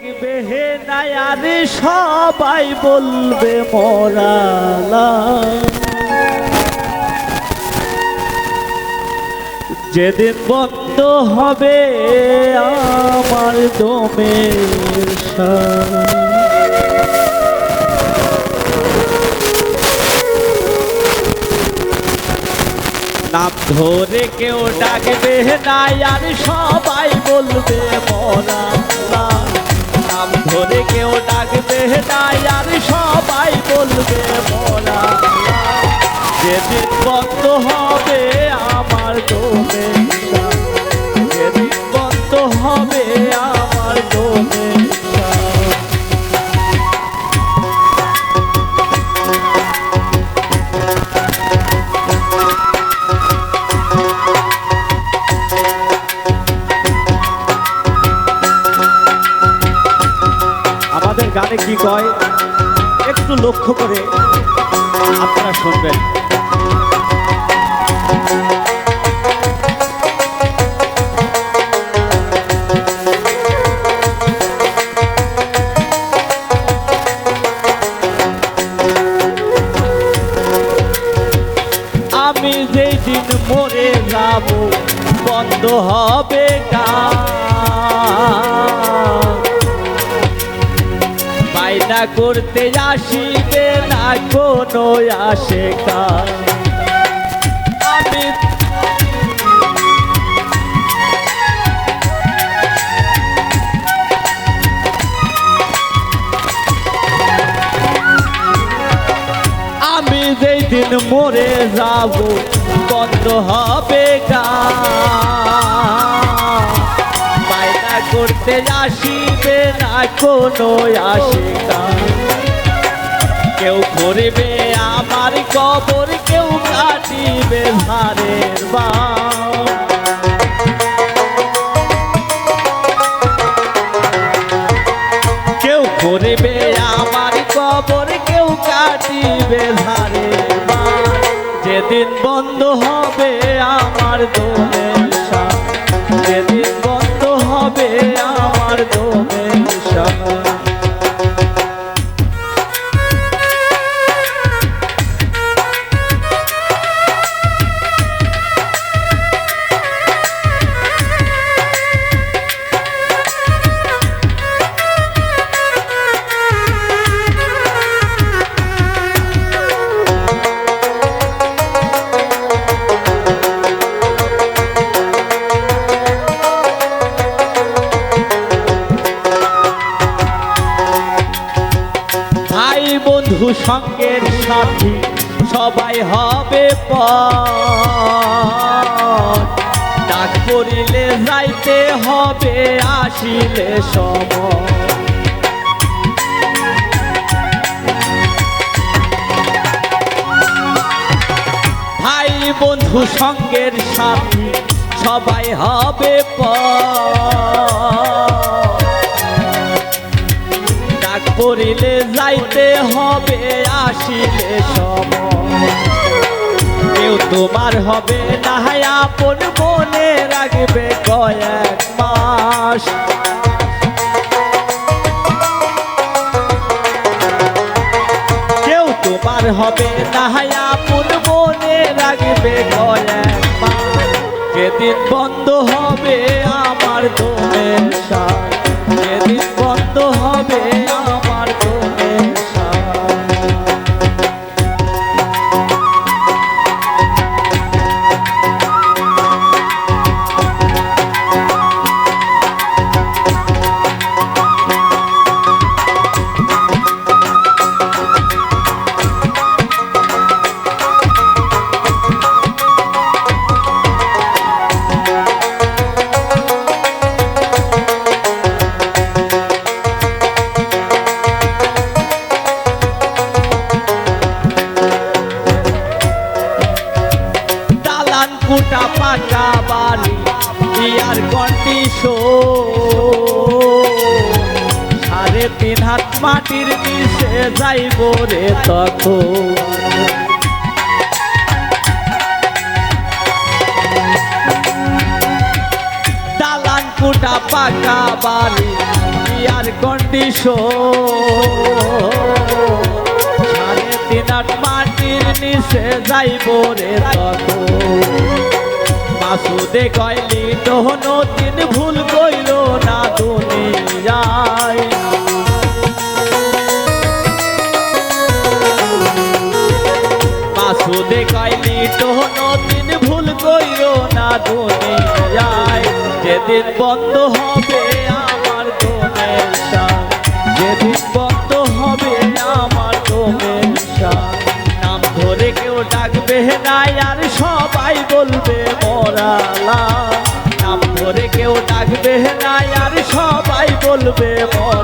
দেখবে হে নায়ারে সবাই বলবে মরালা, যেদিন বন্ধ হবে আমার দমের শ্বাস। নাম ধরে কেউ ডাকবে না আর সবাই বলবে মরালা, নাম ধরে কেউ ডাকবে না আর সবাই বলবে মরালা, যেদিন বন্ধ হবে আমার দমের শ্বাস, যেদিন বন্ধ হবে আমার দমের শ্বাস। আমাদের গানে কি কয় একটু লক্ষ্য করে আপনারা শুনবেন। আমি যেই দিন মরে যাব বন্ধ হবে গান, বাইনা করতে আসিবে না কোনো আশেকা। আমি যেই দিন মরে যাব বন্ধ হবে গান, বাইনা করতে আসিবে না কোনো আশেকা। কেউ করবে আমার কবর, কেউ কাটিবে ধারের বাম, কেউ করবে আমার কবর, কেউ কাটিবে ধারের বাম, যেদিন বন্ধ হবে আমার দমের শ্বাস, যেদিন বন্ধ হবে আমার দমের শ্বাস। বন্ধু সঙ্গের সাথী সবাই হবে পর, ডাক করিলে যাইতে হবে আসিলে সময়। ভাই বন্ধু সঙ্গের সাথী সবাই হবে পর, ডাক পড়িলে যাইতে হবে আসিলে সময়। কেউ তোমার হবে না আপন, মনে রাখবে কয়েক মাস। কেউ তোমার হবে না আপন, মনে রাখবে কয়েক মাস, যেদিন বন্ধ হবে আমার দমের শ্বাস, যেদিন বন্ধ হবে আমার দমের শ্বাস। কোটা পাকা বাড়ি এয়ার কন্ডিশন, 3.5 হাত মাটির নিচে যাইব রে তখন। দালান কোটা পাকা বাড়ি এয়ার কন্ডিশন 3.5 মাটির নিচে যাইব রে তখন মাসুদে কইলি তো নতুন ভুল কইল না দুনিয়ায় মাসুদে কইলি তো নতুন ভুল কইল না দুনিয়ায় যেদিন বন্ধ হবে আমার দোমেশা যেদিন বন্ধ হবে আমার দোমেশা নাম ধরে কেউ ডাকবে না আর সবাই বলবে মরালা নাম ধরে কেউ ডাকবে না আর সবাই বলবে মরালা